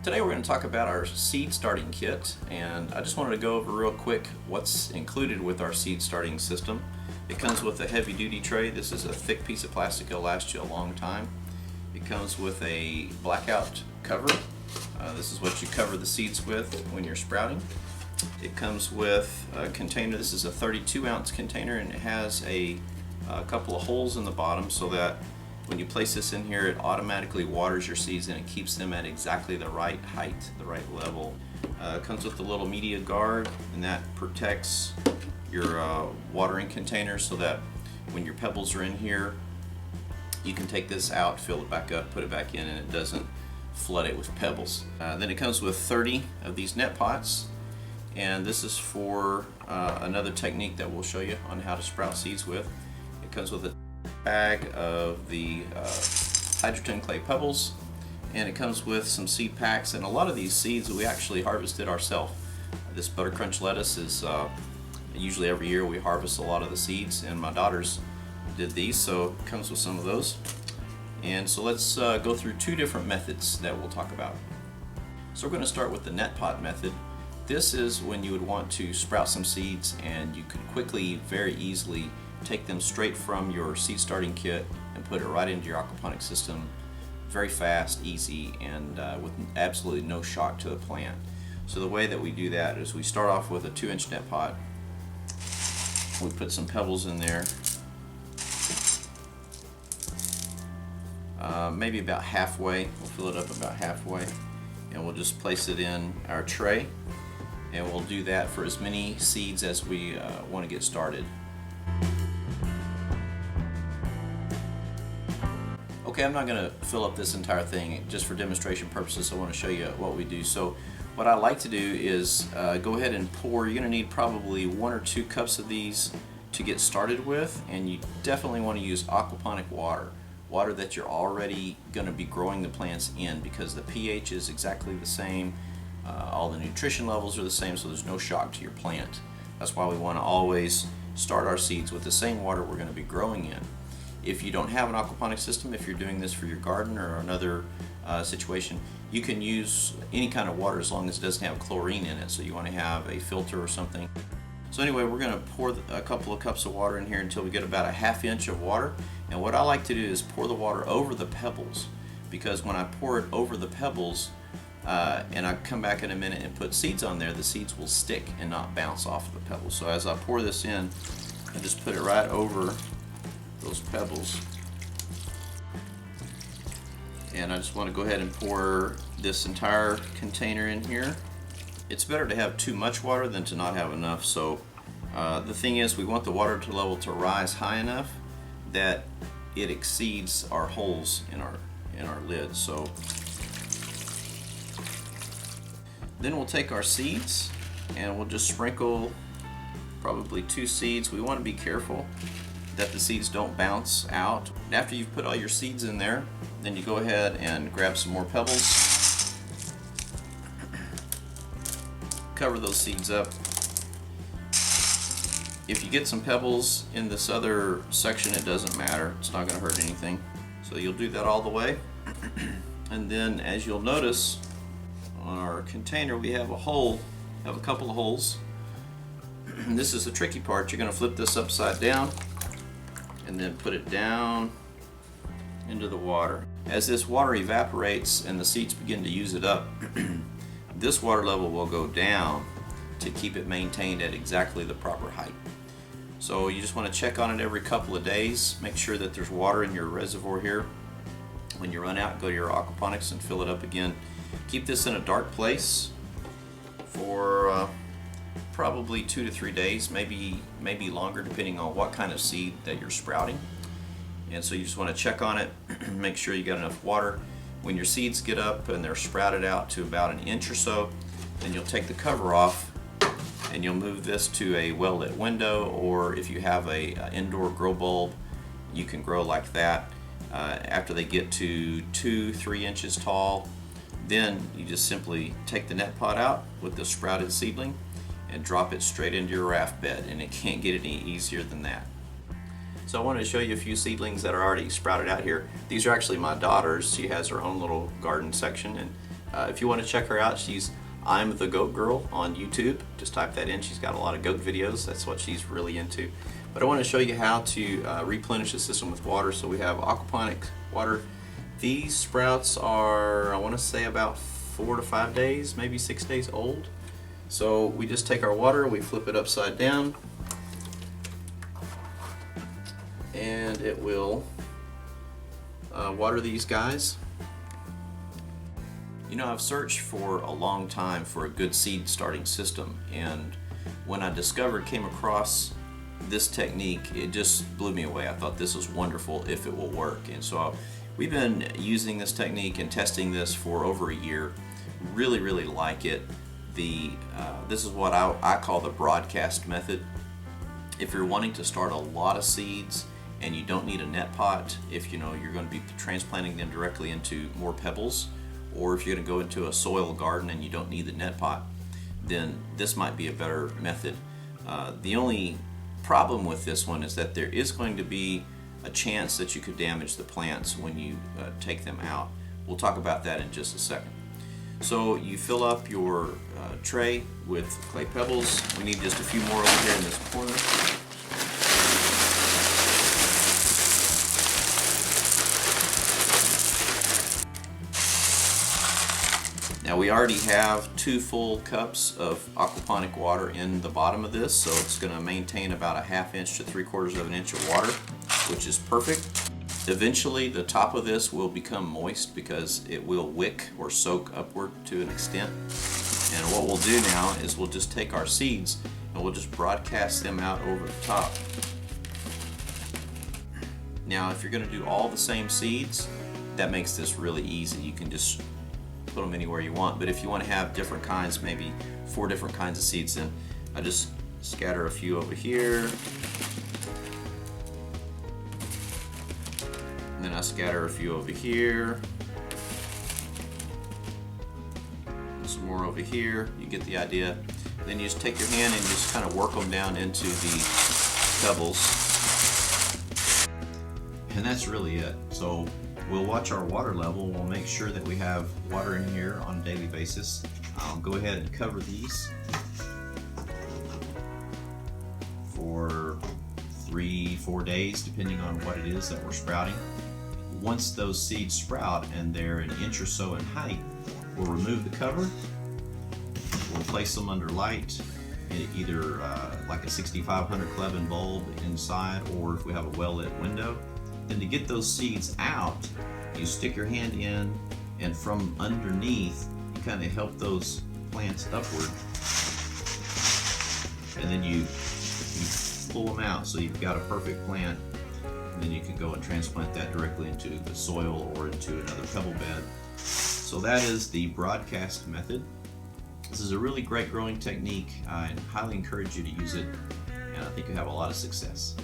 Today we're going to talk about our seed starting kit, and I just wanted to go over real quick what's included with our seed starting system. It comes with a heavy duty tray. This is a thick piece of plastic. It'll last you a long time. It comes with a blackout cover. This is what you cover the seeds with when you're sprouting. It comes with a container. This is a 32-ounce container, and it has a couple of holes in the bottom so that when you place this in here, it automatically waters your seeds and it keeps them at exactly the right height, the right level. It comes with a little media guard, and that protects your watering container so that when your pebbles are in here, you can take this out, fill it back up, put it back in, and it doesn't flood it with pebbles. Then it comes with 30 of these net pots, and this is for another technique that we'll show you on how to sprout seeds with. It comes with a bag of the hydrogen clay pebbles, and it comes with some seed packs, and a lot of these seeds we actually harvested ourselves. This buttercrunch lettuce is usually every year we harvest a lot of the seeds, and my daughters did these, so it comes with some of those. And so let's go through two different methods that we'll talk about. So we're going to start with the net pot method. This is when you would want to sprout some seeds, and you could quickly, very easily take them straight from your seed starting kit and put it right into your aquaponics system. Very fast, easy, and with absolutely no shock to the plant. So the way that we do that is we start off with a 2-inch net pot. We put some pebbles in there, maybe about halfway. We'll fill it up about halfway, and we'll just place it in our tray, and we'll do that for as many seeds as we want to get started. Okay, I'm not going to fill up this entire thing. Just for demonstration purposes, I want to show you what we do. So what I like to do is go ahead and pour. You're going to need probably 1 or 2 cups of these to get started with, and you definitely want to use aquaponic water that you're already going to be growing the plants in, because the pH is exactly the same, all the nutrition levels are the same, so there's no shock to your plant. That's why we want to always start our seeds with the same water we're going to be growing in. If you don't have an aquaponics system, if you're doing this for your garden or another situation, you can use any kind of water as long as it doesn't have chlorine in it. So you want to have a filter or something. So anyway, we're going to pour a couple of cups of water in here until we get about a 1/2 inch of water. And what I like to do is pour the water over the pebbles, because when I pour it over the pebbles and I come back in a minute and put seeds on there, the seeds will stick and not bounce off of the pebbles. So as I pour this in, I just put it right over those pebbles, and I just want to go ahead and pour this entire container in here. It's better to have too much water than to not have enough. So the thing is, we want the water level to rise high enough that it exceeds our holes in our lid. So then we'll take our seeds and we'll just sprinkle probably 2 seeds. We want to be careful that the seeds don't bounce out. And after you've put all your seeds in there, then you go ahead and grab some more pebbles, cover those seeds up. If you get some pebbles in this other section, it doesn't matter, it's not going to hurt anything. So you'll do that all the way. And then, as you'll notice, on our container we have a couple of holes. And this is the tricky part. You're going to flip this upside down and then put it down into the water. As this water evaporates and the seeds begin to use it up, this water level will go down to keep it maintained at exactly the proper height. So you just want to check on it every couple of days. Make sure that there's water in your reservoir here. When you run out, go to your aquaponics and fill it up again. Keep this in a dark place for probably 2 to 3 days, maybe longer, depending on what kind of seed that you're sprouting. And so you just want to check on it, make sure you got enough water. When your seeds get up and they're sprouted out to about 1 inch or so, then you'll take the cover off and you'll move this to a well-lit window, or if you have a indoor grow bulb, you can grow like that. After they get to 2-3 inches tall, then you just simply take the net pot out with the sprouted seedling and drop it straight into your raft bed, and it can't get any easier than that. So I wanted to show you a few seedlings that are already sprouted out here. These are actually my daughter's. She has her own little garden section, and If you want to check her out, she's I'm the Goat Girl on YouTube. Just type that in. She's got a lot of goat videos. That's what she's really into. But I want to show you how to replenish the system with water. So we have aquaponics water. These sprouts are, I want to say, about 4 to 5 days, maybe 6 days old. So we just take our water, we flip it upside down, and it will water these guys. You know, I've searched for a long time for a good seed starting system, and when I came across this technique, it just blew me away. I thought this was wonderful if it will work. And so we've been using this technique and testing this for over a year. Really like it. This is what I call the broadcast method. If you're wanting to start a lot of seeds and you don't need a net pot, if you know you're going to be transplanting them directly into more pebbles, or if you're going to go into a soil garden and you don't need the net pot, then this might be a better method. The only problem with this one is that there is going to be a chance that you could damage the plants when you take them out. We'll talk about that in just a second. So you fill up your tray with clay pebbles. We need just a few more over here in this corner. Now we already have 2 full cups of aquaponic water in the bottom of this, so it's going to maintain about a 1/2 inch to 3/4 of an inch of water, which is perfect. Eventually the top of this will become moist because it will wick or soak upward to an extent. And what we'll do now is we'll just take our seeds and we'll just broadcast them out over the top. Now if you're going to do all the same seeds, that makes this really easy. You can just put them anywhere you want. But if you want to have different kinds, maybe 4 different kinds of seeds, then I just scatter a few over here. And then I scatter a few over here. Some more over here. You get the idea. Then you just take your hand and you just kind of work them down into the pebbles. And that's really it. So we'll watch our water level. We'll make sure that we have water in here on a daily basis. I'll go ahead and cover these for 3-4 days, depending on what it is that we're sprouting. Once those seeds sprout and they're an inch or so in height, we'll remove the cover. We'll place them under light, either like a 6500 Klebin bulb inside, or if we have a well-lit window. Then to get those seeds out, you stick your hand in, and from underneath, you kind of help those plants upward. And then you pull them out so you've got a perfect plant. And then you can go and transplant that directly into the soil or into another pebble bed. So that is the broadcast method. This is a really great growing technique. I highly encourage you to use it, and I think you'll have a lot of success.